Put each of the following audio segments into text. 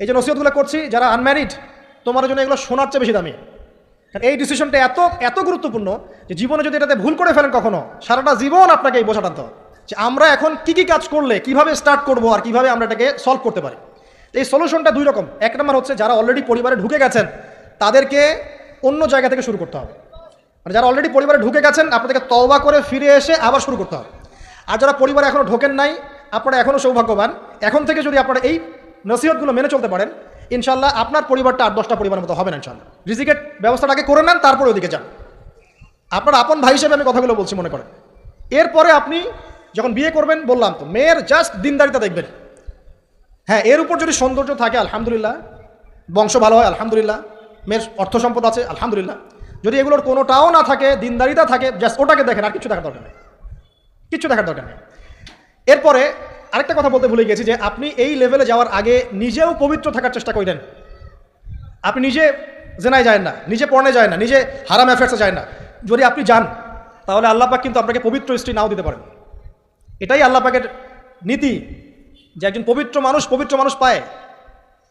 এই যে নসিহতগুলো করছি, যারা আনম্যারিড, তোমার জন্য এগুলো শোনার চেয়ে বেশি দামি। কারণ এই ডিসিশনটা এত এত গুরুত্বপূর্ণ যে জীবনে যদি এটাতে ভুল করে ফেলেন কখনো, সারাটা জীবন আপনাকে এই বোঝা টানতে হবে যে আমরা এখন কী কী কাজ করলে কীভাবে স্টার্ট করবো আর কীভাবে আমরা এটাকে সলভ করতে পারি। এই সলিউশনটা দুই রকম। এক নম্বর হচ্ছে যারা অলরেডি পরিবারে ঢুকে গেছেন তাদেরকে অন্য জায়গা থেকে শুরু করতে হবে। মানে যারা অলরেডি পরিবারে ঢুকে গেছেন আপনাদেরকে তওবা করে ফিরে এসে আবার শুরু করতে হবে। আর যারা পরিবারে এখনও ঢোকেন নাই, আপনারা এখনও সৌভাগ্যবান। এখন থেকে যদি আপনারা এই নসিহতগুলো মেনে চলতে পারেন, ইনশাল্লাহ আপনার পরিবারটা 8-10টা পরিবারের মতো হবে না ইনশাল্লাহ। রিজিকের ব্যবস্থাটাকে করে নেন, তারপরে ওদিকে যান। আপনার আপন ভাই হিসেবে আমি কথাগুলো বলছি, মনে করেন। এরপরে আপনি যখন বিয়ে করবেন, বললাম তো, মেয়ের জাস্ট দিনদারিতা দেখবেন। হ্যাঁ, এর উপর যদি সৌন্দর্য থাকে আলহামদুলিল্লাহ, বংশ ভালো হয় আলহামদুলিল্লাহ, মেয়ের অর্থ সম্পদ আছে আলহামদুলিল্লাহ। যদি এগুলোর কোনোটাও না থাকে, দিনদারিতা থাকে, জাস্ট ওটাকে দেখেন, আর কিছু দেখার দরকার নেই, কিচ্ছু দেখার দরকার নেই। এরপরে আরেকটা কথা বলতে ভুলে গেছি যে আপনি এই লেভেলে যাওয়ার আগে নিজেও পবিত্র থাকার চেষ্টা করেন। আপনি নিজে জেনায় যায় না, নিজে পর্নে যায় না, নিজে হারাম অ্যাফেয়ার্সে যায় না। যদি আপনি যান তাহলে আল্লাহ পাক কিন্তু আপনাকে পবিত্র স্ত্রী নাও দিতে পারেন। এটাই আল্লাহ পাকের নীতি যে একজন পবিত্র মানুষ পায়।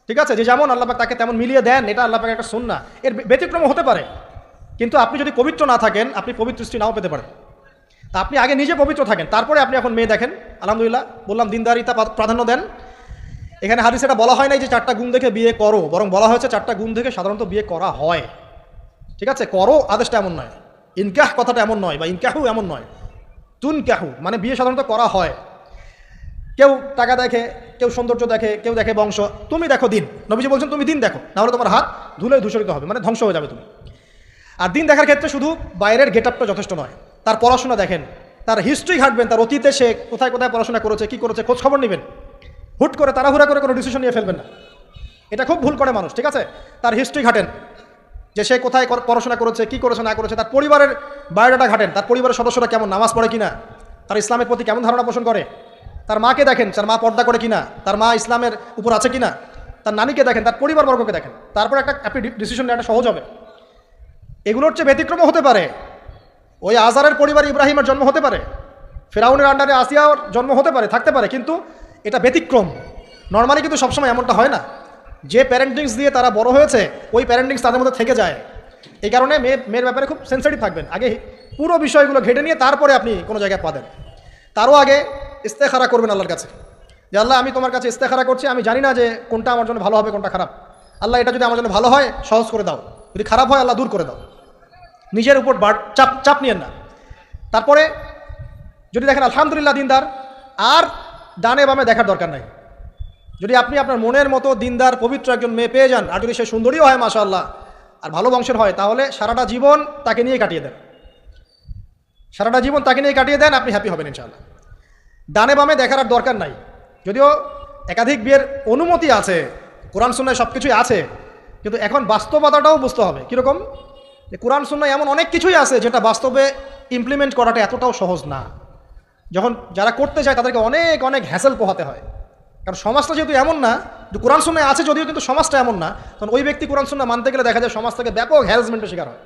ঠিক আছে, যে যেমন আল্লাহ পাক তাকে তেমন মিলিয়ে দেন, এটা আল্লাহ পাকের একটা সুন্নাহ। এর ব্যতিক্রম হতে পারে, কিন্তু আপনি যদি পবিত্র না থাকেন আপনি পবিত্র স্ত্রী নাও পেতে পারেন। তা আপনি আগে নিজে পবিত্র থাকেন, তারপরে আপনি এখন মেয়ে দেখেন। আলহামদুলিল্লাহ, বললাম দিনদারিতা প্রাধান্য দেন। এখানে হাদিসে এটা বলা হয় নাই যে 4টা গুণ দেখে বিয়ে করো, বরং বলা হয়েছে 4টা গুণ দেখে সাধারণত বিয়ে করা হয়। ঠিক আছে, করো আদেশটা এমন নয়, ইনকাহ কথাটা এমন নয়, বা ইনকাহু এমন নয়, তুনকাহু মানে বিয়ে সাধারণত করা হয়। কেউ টাকা দেখে, কেউ সৌন্দর্য দেখে, কেউ দেখে বংশ। তুমি দেখো দিন। নবীজি বলছেন তুমি দিন দেখো, নাহলে তোমার হাত ধুলে ধূসরিত হবে, মানে ধ্বংস হয়ে যাবে তুমি। আর দিন দেখার ক্ষেত্রে শুধু বাইরের গেট আপটা যথেষ্ট নয়, তার পড়াশোনা দেখেন, তার হিস্ট্রি ঘাটবেন, তার অতীতে সে কোথায় কোথায় পড়াশোনা করেছে, কী করেছে, খোঁজ খবর নেবেন। হুট করে তাড়াহুড়া করে কোনো ডিসিশন নিয়ে ফেলবেন না, এটা খুব ভুল করে মানুষ। ঠিক আছে, তার হিস্ট্রি ঘাটেন, যে সে কোথায় পড়াশোনা করেছে, কী করেছে না করেছে। তার পরিবারের বায়োডাটা ঘাটেন, তার পরিবারের সদস্যরা কেমন, নামাজ পড়ে কিনা, তার ইসলামের প্রতি কেমন ধারণা পোষণ করে। তার মাকে দেখেন, তার মা পর্দা করে কিনা, তার মা ইসলামের উপর আছে কিনা। তার নানিকে দেখেন, তার পরিবারবর্গকে দেখেন, তারপর আপনি ডিসিশন নেওয়াটা সহজ হবে। এগুলোর চেয়ে ব্যতিক্রমও হতে পারে। ওই আজারের পরিবারে ইব্রাহিমের জন্ম হতে পারে, ফেরাউনের আন্ডারে আসিয়ার জন্ম হতে পারে, থাকতে পারে, কিন্তু এটা ব্যতিক্রম। নর্মালি কিন্তু সবসময় এমনটা হয় না। যে প্যারেন্টিংস দিয়ে তারা বড় হয়েছে, ওই প্যারেন্টিংস তাদের মধ্যে থেকে যায়। এই কারণে মেয়ের ব্যাপারে খুব সেন্সিটিভ থাকবেন। আগে পুরো বিষয়গুলো ঘেটে নিয়ে তারপরে আপনি কোনো জায়গায় পা দেন। তারও আগে ইস্তেখারা করবেন আল্লাহর কাছে, যে আল্লাহ আমি তোমার কাছে ইস্তেখারা করছি, আমি জানি না যে কোনটা আমার জন্য ভালো হবে, কোনটা খারাপ। আল্লাহ এটা যদি আমার জন্য ভালো হয় সহজ করে দাও, যদি খারাপ হয় আল্লাহ দূর করে দাও। নিজের উপর চাপ নিয়েন না। তারপরে যদি দেখেন আলহামদুলিল্লাহ দিনদার, আর ডানে বামে দেখার দরকার নাই। যদি আপনি আপনার মনের মতো দিনদার পবিত্র একজন মেয়ে পেয়ে যান, আর যদি সে সুন্দরীও হয় মাশাআল্লাহ, আর ভালো বংশের হয়, তাহলে সারাটা জীবন তাকে নিয়ে কাটিয়ে দেন, সারাটা জীবন তাকে নিয়ে কাটিয়ে দেন, আপনি হ্যাপি হবেন ইনশাআল্লাহ। ডানে বামে দেখার আর দরকার নাই। যদিও একাধিক বিয়ের অনুমতি আছে, কোরআন সুন্নায় সব কিছুই আছে, কিন্তু এখন বাস্তবতাটাও বুঝতে হবে। কীরকম? যে কোরআন সুন্নায় এমন অনেক কিছুই আছে যেটা বাস্তবে ইমপ্লিমেন্ট করাটা এতটাও সহজ না। যখন যারা করতে যায় তাদেরকে অনেক অনেক হ্যাসেল পোহাতে হয়। কারণ সমাজটা যেহেতু এমন না, যে কোরআন সুন্নায় আছে যদিও, কিন্তু সমাজটা এমন না, তখন ওই ব্যক্তি কোরআন সুন্নাহ মানতে গেলে দেখা যায় সমাজ থেকে ব্যাপক হ্যারাসমেন্টের শিকার হয়।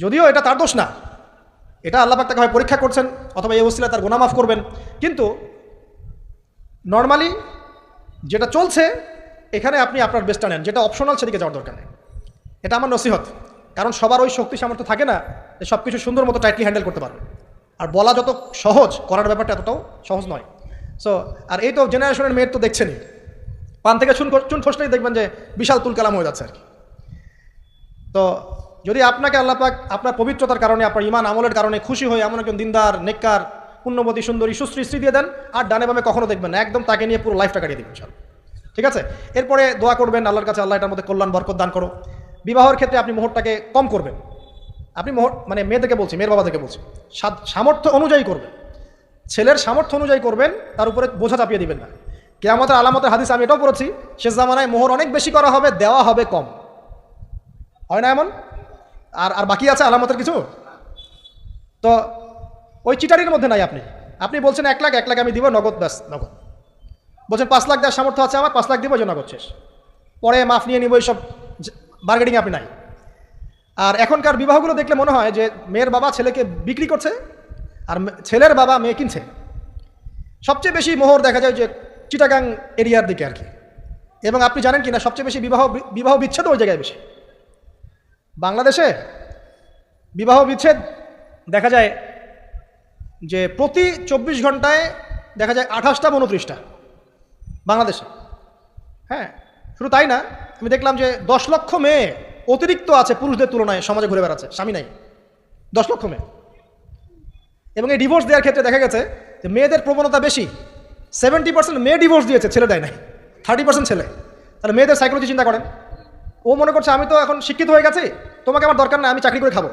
যদিও এটা তার দোষ না, এটা আল্লাহ পাক তাকে হয় পরীক্ষা করছেন, অথবা এই ওসিলায় তার গুনাহ মাফ করবেন। কিন্তু নর্মালি যেটা চলছে, এখানে আপনি আপনার বেস্টটা নেন, যেটা অপশনাল সেদিকে যাওয়ার দরকার নেই। এটা আমার নসিহত। কারণ সবার ওই শক্তি সামর্থ্য থাকে না যে সব কিছু সুন্দর মতো টাইটলি হ্যান্ডেল করতে পারবে। আর বলা যত সহজ, করার ব্যাপারটা এতটাও সহজ নয়। সো আর এই তো জেনারেশনের মেয়ের তো দেখছেনই, পান থেকে চুন খসলেই দেখবেন যে বিশাল তুলকালাম হয়ে যাচ্ছে আর কি। তো যদি আপনাকে আল্লাহ পাক আপনার পবিত্রতার কারণে, আপনার ইমান আমলের কারণে খুশি হয়ে এমন একজন দিনদার, নেককার, পুণ্যবতী, সুন্দরী, সুশ্রী স্ত্রী দিয়ে দেন, আর ডানে বামে কখনো দেখবেন না, একদম তাকে নিয়ে পুরো লাইফটা কাটিয়ে দিবেন ইনশাআল্লাহ। ঠিক আছে, এরপরে দোয়া করবেন আল্লাহর কাছে, আল্লাহ এটার মধ্যে কল্যাণ বরকত দান করো। বিবাহের ক্ষেত্রে আপনি মোহরটাকে কম করবেন। আপনি মানে মেয়েদেরকে বলছি, মেয়ের বাবাদেরকে বলছি, সামর্থ্য অনুযায়ী করবেন, ছেলের সামর্থ্য অনুযায়ী করবেন, তার উপরে বোঝা চাপিয়ে দিবেন না। কিয়ামতের আলামতের হাদিস আমি এটাও পড়েছি, শেষ জামানায় মোহর অনেক বেশি করা হবে, দেওয়া হবে কম। হয় না এমন? আর বাকি আছে আলামতের কিছু। তো ওই চিটারির মধ্যে নাই। আপনি বলছেন 1 লাখ আমি দিব নগদ, ব্যাস নগদ। বলছেন 5 লাখ দেওয়ার সামর্থ্য আছে আমার, 5 লাখ দিব, যে নগদ শেষ, পরে মাফ নিয়ে নিব, এইসব বার্গেনিং আপনি নাই। আর এখনকার বিবাহগুলো দেখলে মনে হয় যে মেয়ের বাবা ছেলেকে বিক্রি করছে, আর ছেলের বাবা মেয়ে কিনছে। সবচেয়ে বেশি মোহর দেখা যায় যে চিটাগাং এরিয়ার দিকে আর কি। এবং আপনি জানেন কি না সবচেয়ে বেশি বিবাহ বিচ্ছেদ ওই জায়গায় বেশি। বাংলাদেশে বিবাহ বিচ্ছেদ দেখা যায় যে প্রতি 24 ঘন্টায় দেখা যায় 28টা বা 29টা বাংলাদেশে। হ্যাঁ, শুধু তাই না, আমি দেখলাম যে 10 লক্ষ মেয়ে অতিরিক্ত আছে পুরুষদের তুলনায় সমাজে ঘুরে বেড়াচ্ছে, স্বামী নাই, 10 লক্ষ মেয়ে। এবং এই ডিভোর্স দেওয়ার ক্ষেত্রে দেখা গেছে যে মেয়েদের প্রবণতা বেশি, 70% মেয়ে ডিভোর্স দিয়েছে, ছেলে দেয় নাই, 30% ছেলে। তাহলে মেয়েদের সাইকোলজি চিন্তা করেন। ও মনে করছে আমি তো এখন শিক্ষিত হয়ে গেছি, তোমাকে আমার দরকার নাই, আমি চাকরি করে খাবো।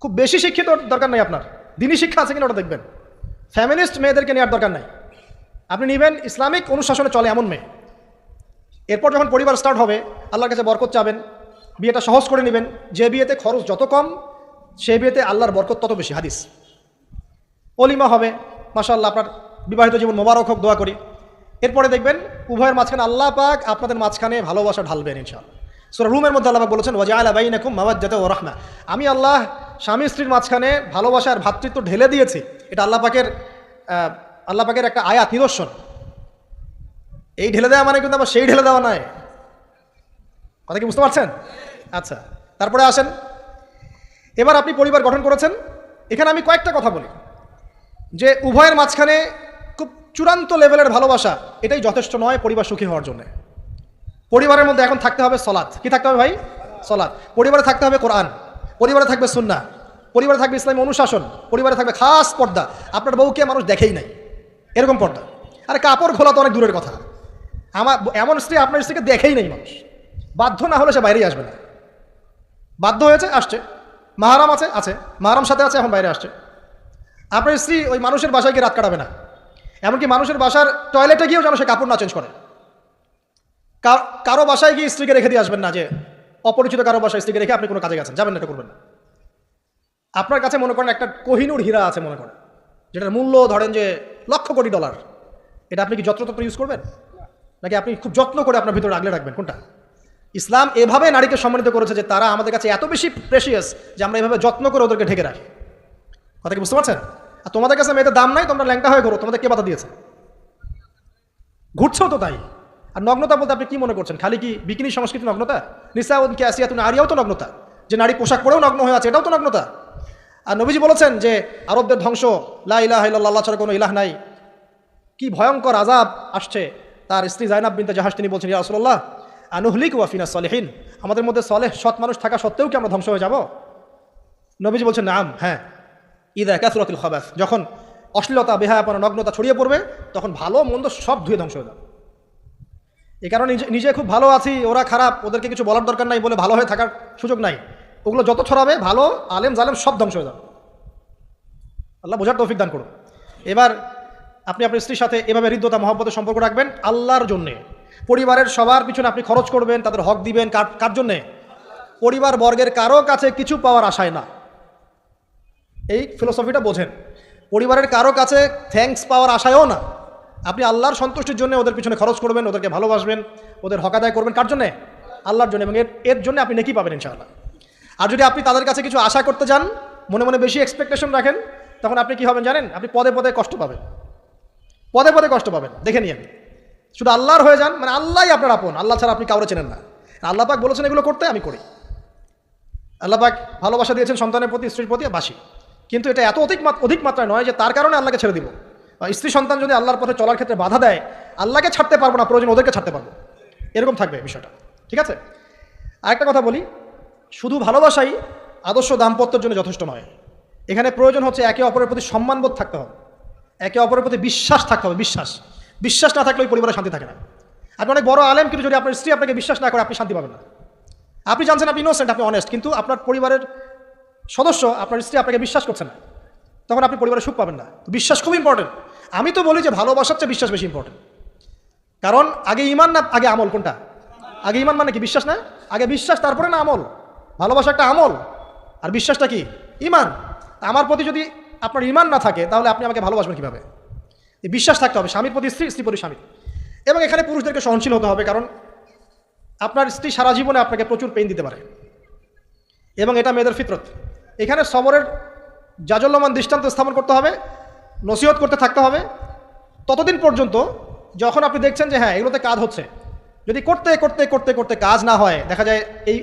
খুব বেশি শিক্ষিত দরকার নাই আপনার, দিনই শিক্ষা আছে কিনা ওটা দেখবেন। ফ্যামিলিস্ট মেয়েদেরকে নেওয়ার দরকার নাই, আপনি নেবেন ইসলামিক অনুশাসনে চলে এমন মেয়ে। এরপর যখন পরিবার স্টার্ট হবে, আল্লাহর কাছে বরকত চাবেন, বিয়েটা সহজ করে নেবেন। যে বিয়েতে খরচ যত কম, সে বিয়েতে আল্লাহর বরকত তত বেশি। হাদিস। অলিমা হবে, মাশাআল্লাহ, আপনার বিবাহিত জীবন মোবারক হোক, দোয়া করি। এরপরে দেখবেন উভয়ের মাঝখানে আল্লাহ পাক আপনাদের মাঝখানে ভালোবাসা ঢালবেন ইনশাআল্লাহ। সূরা রুমের মধ্যে আল্লাহ পাক বলেছেন, ওয়াজআলা বাইনাকুম মাওয়াজ্জাতা ওয়া রাহমা, আমি আল্লাহ স্বামী স্ত্রীর মাঝখানে ভালোবাসার ভ্রাতৃত্ব ঢেলে দিয়েছি। এটা আল্লাহ পাকের একটা আয়াত, নিদর্শন। এই ঢেলে দেওয়া মানে কিন্তু আবার সেই ঢেলে দেওয়া নয়। কথা কি বুঝতে পারছেন? আচ্ছা, তারপরে আসেন, এবার আপনি পরিবার গঠন করেছেন। এখানে আমি কয়েকটা কথা বলি যে উভয়ের মাঝখানে খুব চূড়ান্ত লেভেলের ভালোবাসা এটাই যথেষ্ট নয় পরিবার সুখী হওয়ার জন্য। পরিবারের মধ্যে এখন থাকতে হবে সলাৎ। কি থাকতে হবে ভাই? সলাৎ। পরিবারে থাকতে হবে কোরআন, পরিবারে থাকবে সুন্নাহ, পরিবারে থাকবে ইসলামী অনুশাসন, পরিবারে থাকবে খাস পর্দা। আপনার বউকে মানুষ দেখেই নাই এরকম পর্দা। আরে কাপড় খোলা তো অনেক দূরের কথা, আমার এমন স্ত্রী আপনার স্ত্রীকে দেখেই নেই মানুষ। বাধ্য না হলে সে বাইরেই আসবে না, বাধ্য হয়েছে আসছে, মাহারাম আছে মাহারাম সাথে আছে, এখন বাইরে আসছে। আপনার স্ত্রী ওই মানুষের বাসায় গিয়ে রাত কাটাবে না, এমনকি মানুষের বাসার টয়লেটে গিয়েও যেন সে কাপড় না চেঞ্জ করে। কারো বাসায় গিয়ে স্ত্রীকে রেখে দিয়ে আসবেন না, যে অপরিচিত কারো বাসায় স্ত্রীকে রেখে আপনি কোনো কাজে গেছেন, যাবেন না, এটা করবেন না। আপনার কাছে মনে করেন একটা কোহিনূর হীরা আছে, মনে করেন যেটার মূল্য ধরেন যে লক্ষ কোটি ডলার, এটা আপনি কি যত্রতত্র ইউজ করবেন, নাকি আপনি খুব যত্ন করে আপনার ভিতরে আগলে রাখবেন? কোনটা? ইসলাম এভাবে নারীকে সম্মানিত করেছে যে তারা আমাদের কাছে এত বেশি প্রেশিয়াস যে আমরা এভাবে যত্ন করে ওদেরকে ঢেকে রাখি। কথা কি বুঝতে পারছেন? আর তোমাদের কাছে মেয়েদের দাম নাই, তোমরা ল্যাংটা হয়ে করো, তোমাদের কে বাধা দিয়েছে? ঘুরছেও তো তাই। আর নগ্নতা বলতে আপনি কি মনে করছেন? খালি কি বিকিনি সংস্কৃতি নগ্নতা? নিসাউন কাসিয়াতুন আরিয়াও তো নগ্নতা, যে নারী পোশাক পরেও নগ্ন হয়ে আছে, এটাও তো নগ্নতা। আর নবীজি বলেছেন যে আরবদের ধ্বংস, লা ইলাহা ইল্লাল্লাহ ছাড়া কোনো ইলাহ নাই, কি ভয়ঙ্কর আযাব আসছে। তার স্ত্রী জাইনাব বিনতে জাহাশ তিনি বলছেন, ইয়া রাসূলুল্লাহ আনুহলিক ওয়া ফিনা সলিহিন, আমাদের মধ্যে সলেহ সৎ মানুষ থাকা সত্ত্বেও কি আমরা ধ্বংস হয়ে যাব? নবীজি বলছেন, নাম, হ্যাঁ, ইদা কাসরাতুল খাবাস, যখন অশ্লীলতা, বেহায়াপনা, নগ্নতা ছড়িয়ে পড়বে, তখন ভালো মন্দ সব ধুয়ে ধ্বংস হয়ে যাবে। এই কারণে নিজে খুব ভালো আছি, ওরা খারাপ, ওদেরকে কিছু বলার দরকার নাই বলে ভালো হয়ে থাকার সুযোগ নাই। ওগুলো যত ছড়াবে, ভালো আলেম জালেম সব ধ্বংস হয়ে যাবে। আল্লাহ বোঝার তৌফিক দান করুন। এবার আপনি আপনার স্ত্রীর সাথে এভাবে হৃদ্যতা মহব্বতের সম্পর্ক রাখবেন আল্লাহর জন্যে। পরিবারের সবার পিছনে আপনি খরচ করবেন, তাদের হক দিবেন, কার জন্যে? পরিবার বর্গের কারো কাছে কিছু পাওয়ার আশায় না। এই ফিলোসফিটা বোঝেন। পরিবারের কারো কাছে থ্যাঙ্কস পাওয়ার আশায়ও না। আপনি আল্লাহর সন্তুষ্টির জন্য ওদের পিছনে খরচ করবেন, ওদেরকে ভালোবাসবেন, ওদের হক আদায় করবেন। কার জন্যে? আল্লাহর জন্য। এবং এর জন্য আপনি নেকি পাবেন ইনশাআল্লাহ। আর যদি আপনি তাদের কাছে কিছু আশা করতে যান, মনে মনে বেশি এক্সপেকটেশন রাখেন, তখন আপনি কি হবেন জানেন? আপনি পদে পদে কষ্ট পাবেন, পদে পদে কষ্ট পাবেন। দেখে নিন, শুধু আল্লাহর হয়ে যান, মানে আল্লাহই আপনার আপন, আল্লাহ ছাড়া আপনি কাউরে চেনেন না। আল্লাহ পাক বলেছেন এগুলো করতে, আমি করি। আল্লাহ পাক ভালোবাসা দিয়েছেন সন্তানের প্রতি, স্ত্রীর প্রতি, বাসি। কিন্তু এটা এত অধিক মাত্রায় নয় যে তার কারণে আল্লাহকে ছেড়ে দিব। স্ত্রী সন্তান যদি আল্লাহর পথে চলার ক্ষেত্রে বাধা দেয়, আল্লাহকে ছাড়তে পারবো না, প্রয়োজন ওদেরকে ছাড়তে পারবো, এরকম থাকবে বিষয়টা। ঠিক আছে? আরেকটা কথা বলি, শুধু ভালোবাসাই আদর্শ দাম্পত্যের জন্য যথেষ্ট নয়। এখানে প্রয়োজন হচ্ছে একে অপরের প্রতি সম্মানবোধ থাকতে হবে, একে অপরের প্রতি বিশ্বাস থাকতে হবে। বিশ্বাস না থাকলে ওই পরিবারে শান্তি থাকে না। আপনি অনেক বড় আলেম, কিন্তু যদি আপনার স্ত্রী আপনাকে বিশ্বাস না করে, আপনি শান্তি পাবেন না। আপনি জানছেন আপনি ইনোসেন্ট, আপনি অনেস্ট, কিন্তু আপনার পরিবারের সদস্য, আপনার স্ত্রী আপনাকে বিশ্বাস করছে না, তখন আপনি পরিবারে সুখ পাবেন না। বিশ্বাস খুব ইম্পর্টেন্ট। আমি তো বলি যে ভালোবাসার চেয়ে বিশ্বাস বেশি ইম্পর্টেন্ট। কারণ আগে ইমান না আগে আমল? কোনটা আগে? ইমান মানে কি? বিশ্বাস না? আগে বিশ্বাস, তারপরে না আমল? ভালোবাসা একটা আমল, আর বিশ্বাসটা কি? ইমান। আমার প্রতি যদি আপনার ইমান না থাকে, তাহলে আপনি আমাকে ভালোবাসবেন কীভাবে? এই বিশ্বাস থাকতে হবে, স্বামীর প্রতি স্ত্রী, স্ত্রী প্রতি স্বামী। এবং এখানে পুরুষদেরকে সহনশীল হতে হবে, কারণ আপনার স্ত্রী সারা জীবনে আপনাকে প্রচুর পেইন দিতে পারে, এবং এটা মেয়েদের ফিতরত। এখানে সবরের জাজল্যমান দৃষ্টান্ত স্থাপন করতে হবে, নসিহত করতে থাকতে হবে, ততদিন পর্যন্ত যখন আপনি দেখছেন যে হ্যাঁ এগুলোতে কাজ হচ্ছে, যদি করতে করতে করতে করতে কাজ না হয়, দেখা যায়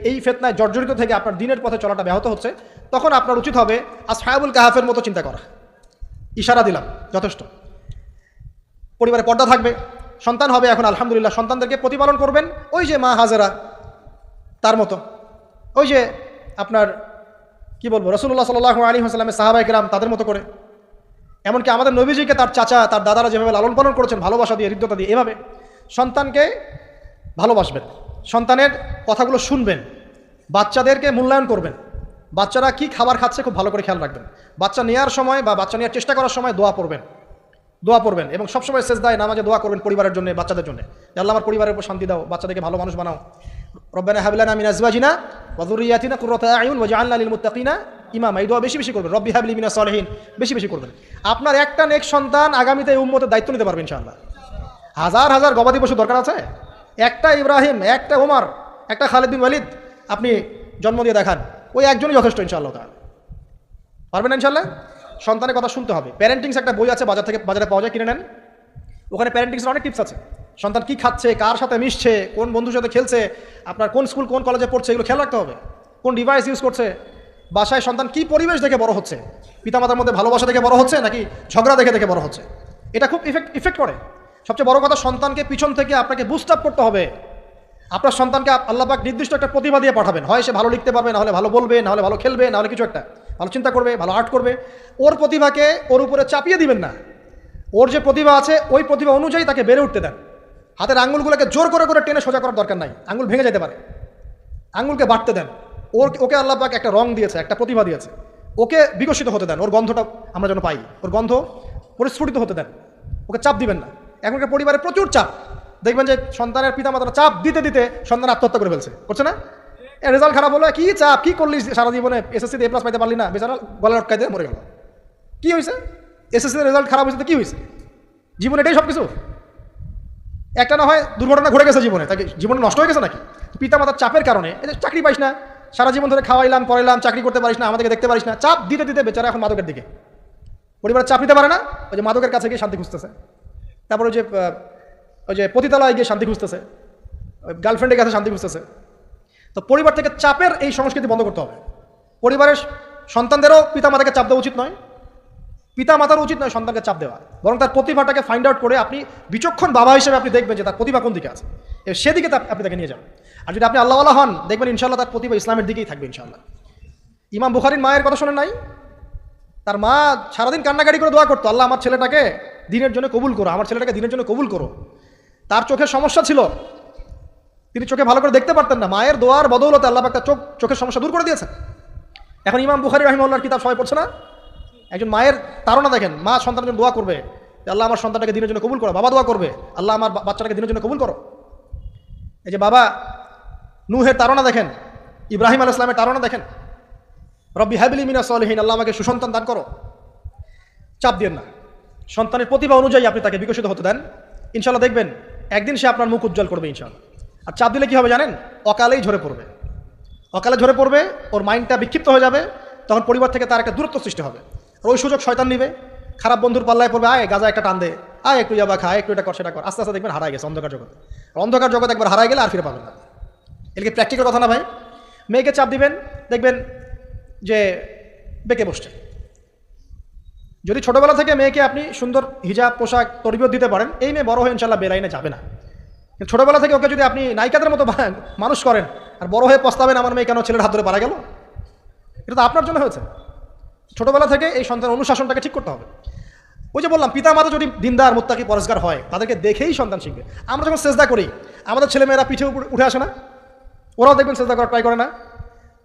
এই ফিতনায় জর্জরিত থেকে আপনার দিনের পথে চলাটা ব্যাহত হচ্ছে, তখন আপনার উচিত হবে আসহাবুল কাহাফের মতো চিন্তা করা। ইশারা দিলাম, যথেষ্ট। পরিবারে পর্দা থাকবে, সন্তান হবে, এখন আলহামদুলিল্লাহ সন্তানদেরকে প্রতিপালন করবেন ওই যে মা হাজেরা তার মতো, ওই যে আপনার কি বলবো রাসূলুল্লাহ সাল্লাল্লাহু আলাইহি ওয়াসাল্লামের সাহাবায়ে কেরাম তাদের মতো করে, এমনকি আমাদের নবীজিকে তার চাচা তার দাদারা যেভাবে লালন পালন করেছেন ভালোবাসা দিয়ে, হৃদ্যতা দিয়ে, এভাবে সন্তানকে ভালোবাসবেন, সন্তানের কথাগুলো শুনবেন, বাচ্চাদেরকে মূল্যায়ন করবেন, বাচ্চারা কি খাবার খাচ্ছে খুব ভালো করে খেয়াল রাখবেন, বাচ্চা নেওয়ার সময় বা বাচ্চা নেওয়ার চেষ্টা করার সময় দোয়া পড়বেন এবং সবসময় সেজদায় নামাজে দোয়া করবেন পরিবারের জন্য, বাচ্চাদের জন্য, যে আল্লাহ আমার পরিবারের উপর শান্তি দাও, বাচ্চাদেরকে ভালো মানুষ বানাও। রব্বানা হাব লানা মিন আজওয়াজিনা ওয়া যুররিয়াতিনা কুররাতা আয়ুন ওয়াজআলনা লিল মুত্তাকিনা ইমামা, এই দোয়া বেশি বেশি করবেন। রব্বি হাবলি মিনাস সালিহিন বেশি বেশি করবেন। আপনার একটা নেক সন্তান আগামীতে এই উম্মতের দায়িত্ব নিতে পারবে ইনশাআল্লাহ। হাজার হাজার গবাদি পশু দরকার আছে, একটা ইব্রাহিম, একটা ওমর, একটা খালিদ বিন ওয়ালিদ আপনি জন্ম দিয়ে দেখান, ওই একজনই যথেষ্ট ইনশাআল্লাহ। পারবেন না ইনশাআল্লাহ? সন্তানের কথা শুনতে হবে। প্যারেন্টিংস একটা বই আছে বাজারে পাওয়া যায়, কিনে নেন। ওখানে প্যারেন্টিংসের অনেক টিপস আছে। সন্তান কি খাচ্ছে, কার সাথে মিশছে, কোন বন্ধুর সাথে খেলছে, আপনার কোন স্কুল কোন কলেজে পড়ছে, এগুলো খেয়াল রাখতে হবে। কোন ডিভাইস ইউজ করছে, বাসায় সন্তান কি পরিবেশ দেখে বড় হচ্ছে, পিতামাতার মধ্যে ভালোবাসা দেখে বড় হচ্ছে নাকি ঝগড়া দেখে দেখে বড় হচ্ছে, এটা খুব ইফেক্ট করে। সবচেয়ে বড় কথা, সন্তানকে পিছন থেকে আপনাকে বুস্ট আপ করতে হবে। আপনার সন্তানকে আল্লাহ পাক নির্দিষ্ট একটা প্রতিভা দিয়ে পাঠাবেন, হয় সে ভালো লিখতে পারবে, না হলে ভালো বলবে, না হলে ভালো খেলবে, না হলে কিছু একটা ভালো চিন্তা করবে, ভালো আর্ট করবে। ওর প্রতিভাকে ওর উপরে চাপিয়ে দিবেন না, ওর যে প্রতিভা আছে ওই প্রতিভা অনুযায়ী তাকে বেড়ে উঠতে দেন। হাতের আঙুলগুলোকে জোর করে করে টেনে সোজা করার দরকার নাই, আঙুল ভেঙে যেতে পারে, আঙুলকে বাড়তে দেন। ওকে আল্লাহ পাক একটা রং দিয়েছে, একটা প্রতিভা দিয়েছে, ওকে বিকশিত হতে দেন, ওর গন্ধটা আমরা যেন পাই, ওর গন্ধ পরিস্ফুটিত হতে দেন, ওকে চাপ দিবেন না। এখনকার পরিবারে প্রচুর চাপ, দেখবেন যে সন্তানের পিতামাতারা চাপ দিতে দিতে সন্তান আত্মহত্যা করে ফেলছে, করছে না? রেজাল্ট খারাপ হলো, কি চাপ, কি করলি সারা জীবনে, এসএসসিতে A+ পাইতে পারলি না, বেচারা গলা লটকাইতে মরে গেল। কি হয়েছে? এসএসসিতে রেজাল্ট খারাপ হয়েছে তো কি হয়েছে? জীবনে এটাই সব কিছু? একটা না হয় দুর্ঘটনা ঘটে গেছে জীবনে, তাকে জীবনে নষ্ট হয়ে গেছে নাকি? পিতামাতার চাপের কারণে চাকরি পাইস না, সারা জীবন ধরে খাওয়াইলাম পড়াইলাম, চাকরি করতে পারিস না, আমাদেরকে দেখতে পারিস না, চাপ দিতে দিতে বেচারা এখন মাদকের দিকে। পরিবারের চাপ নিতে পারে না, ওই যে মাদকের কাছে গিয়ে শান্তি খুঁজতেছে, তারপর ওই যে পতিতালয়ে গিয়ে শান্তি খুঁজতেছে, ওই গার্লফ্রেন্ডের কাছে শান্তি খুঁজতেছে। তো পরিবার থেকে চাপের এই সংস্কৃতি বন্ধ করতে হবে। পরিবারের সন্তানদেরও পিতামাতাকে চাপ দেওয়া উচিত নয়, পিতামাতার উচিত নয় সন্তানকে চাপ দেওয়া, বরং তার প্রতিভাটাকে ফাইন্ড আউট করে আপনি বিচক্ষণ বাবা হিসেবে আপনি দেখবেন যে তার প্রতিভা কোন দিকে আছে, সেদিকে আপনি তাকে নিয়ে যাবেন। আর যদি আপনি আল্লাহওয়ালা হন, দেখবেন ইনশাআল্লাহ তার প্রতিভা ইসলামের দিকেই থাকবে ইনশাআল্লাহ। ইমাম বুখারীর মায়ের কথা শোনেন নাই? তার মা সারাদিন কান্নাকাটি করে দোয়া করতো, আল্লাহ আমার ছেলেটাকে দিনের জন্য কবুল করো, আমার ছেলেটাকে দিনের জন্য কবুল করো। তার চোখের সমস্যা ছিল, তিনি চোখে ভালো করে দেখতে পারতেন না, মায়ের দোয়ার বদৌলতে আল্লাহ পাক তার চোখের সমস্যা দূর করে দিয়েছেন। এখন ইমাম বুখারী রাহিমাহুল্লাহর কিতাব সবাই পড়ছে না? একজন মায়ের তাড়না দেখেন, মা সন্তানের জন্য দোয়া করবে, আল্লাহ আমার সন্তানটাকে দিনের জন্য কবুল করো। বাবা দোয়া করবে, আল্লাহ আমার বাচ্চাটাকে দিনের জন্য কবুল করো। এই যে বাবা নূহের তাড়না দেখেন, ইব্রাহিম আলাইহিস সালামের তাড়না দেখেন, রব্বি হাবলি মিনাস সালিহিন, আল্লাহ আমাকে সুসন্তান দান করো। চাপ দিয়েন না, সন্তানের প্রতিভা অনুযায়ী আপনি তাকে বিকশিত হতে দেন, ইনশাআল্লাহ দেখবেন একদিন সে আপনার মুখ উজ্জ্বল করবে ইনশাআল্লাহ। আর চাপ দিলে কী হবে জানেন? অকালেই ঝরে পড়বে, অকালে ঝরে পড়বে, ওর মাইন্ডটা বিক্ষিপ্ত হয়ে যাবে, তখন পরিবার থেকে তার একটা দূরত্ব সৃষ্টি হবে। আর ওই সুযোগ শয়তান নিবে, খারাপ বন্ধুর পাল্লায় পড়বে, আয় গাজা একটা টান দে, আয় একটু ইয়াবা খা, একটু এটা কর সেটা কর, আস্তে আস্তে দেখবেন হারাই গেছে অন্ধকার জগতে। অন্ধকার জগৎ একবার হারাই গেলে আর ফিরে পাবেন না। এদিকে প্র্যাকটিক্যাল কথা না ভাই, মেয়েকে চাপ দিবেন, দেখবেন যে বেঁকে বসছে। যদি ছোটোবেলা থেকে মেয়েকে আপনি সুন্দর হিজাব পোশাক তরবিয়ত দিতে পারেন, এই মেয়ে বড় হয়ে ইনশাআল্লাহ বেলাইনে যাবে না। কিন্তু ছোটোবেলা থেকে ওকে যদি আপনি নায়িকাদের মতো মানুষ করেন আর বড় হয়ে পস্তাবেন আমার মেয়ে কেন ছেলের হাত ধরে পারা গেল, এটা তো আপনার জন্য হয়েছে। ছোটোবেলা থেকে এই সন্তান অনুশাসনটাকে ঠিক করতে হবে। ওই যে বললাম, পিতা মাতা যদি দিনদার মুত্তাকি পরেজগার হয়, তাদেরকে দেখেই সন্তান শিখবে। আমরা যখন সেজদা করি, আমাদের ছেলেমেয়েরা পিঠে উঠে আসে না? ওরাও দেখবেন সেজদা করার ট্রাই করে না?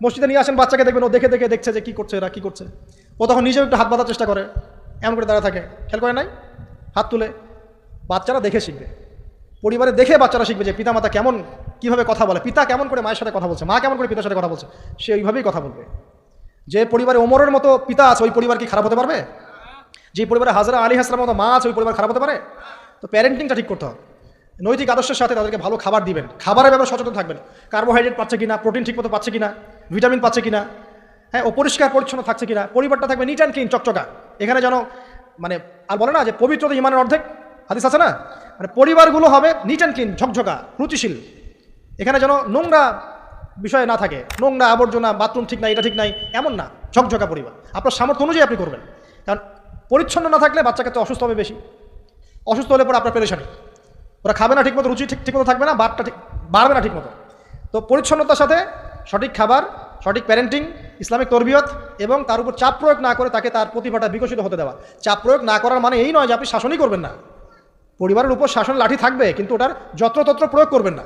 মসজিদে নিয়ে আসেন বাচ্চাকে, দেখবেন ও দেখে দেখে দেখছে যে কী করছে এরা, কী করছে, ও তখন নিজেও একটু হাত বাঁধার চেষ্টা করে, এমন করে দাঁড়া থাকে, খেয়াল করে নাই? হাত তুলে। বাচ্চারা দেখে শিখবে, পরিবারে দেখে বাচ্চারা শিখবে যে পিতামাতা কেমন কীভাবে কথা বলে, পিতা কেমন করে মায়ের সাথে কথা বলছে, মা কেমন করে পিতার সাথে কথা বলছে, সে ওইভাবেই কথা বলবে। যে পরিবারে ওমরের মতো পিতা আছে, ওই পরিবার কি খারাপ হতে পারবে? যে পরিবারে হাজরা আলী হাসলামের মতো মা আছে, ওই পরিবার খারাপ হতে পারে? তো প্যারেন্টিংটা ঠিক করতে হবে। নৈতিক আদর্শের সাথে তাদেরকে ভালো খাবার দিবেন, খাবারের ব্যাপারে সচেতন থাকবেন, কার্বোহাইড্রেট পাচ্ছে কিনা, প্রোটিন ঠিকমতো পাচ্ছে কিনা, ভিটামিন পাচ্ছে কিনা, হ্যাঁ ও পরিষ্কার পরিচ্ছন্ন থাকছে কিনা, পরিবারটা থাকবে নিট অ্যান্ড ক্লিন, চকচকা। এখানে যেন মানে আর বলে না যে পবিত্রতা ইমানের অর্ধেক, হাদিস আছে না? মানে পরিবারগুলো হবে নিট অ্যান্ড ক্লিন, ঝকঝকা, রুচিশীল। এখানে যেন নোংরা বিষয় না থাকে, নোংরা আবর্জনা, বাথরুম ঠিক নাই, এটা ঠিক নাই, এমন না। ঝকঝকা পরিবার আপনার সামর্থ্য অনুযায়ী আপনি করবেন। কারণ পরিচ্ছন্ন না থাকলে বাচ্চা কাচ্চা অসুস্থ হবে বেশি, অসুস্থ হলে পরে আপনার পেরেশানি, ওরা খাবে না ঠিকমতো, রুচি ঠিকমতো থাকবে না, বাড়বে না ঠিকমতো। তো পরিচ্ছন্নতার সাথে সঠিক খাবার, সঠিক প্যারেন্টিং, ইসলামিক তরবিয়ত এবং তার উপর চাপ প্রয়োগ না করে তাকে তার প্রতিভাটা বিকশিত হতে দেওয়া। চাপ প্রয়োগ না করার মানে এই নয় যে আপনি শাসনই করবেন না, পরিবারের উপর শাসন লাঠি থাকবে কিন্তু ওটার যত্রতত্র প্রয়োগ করবেন না।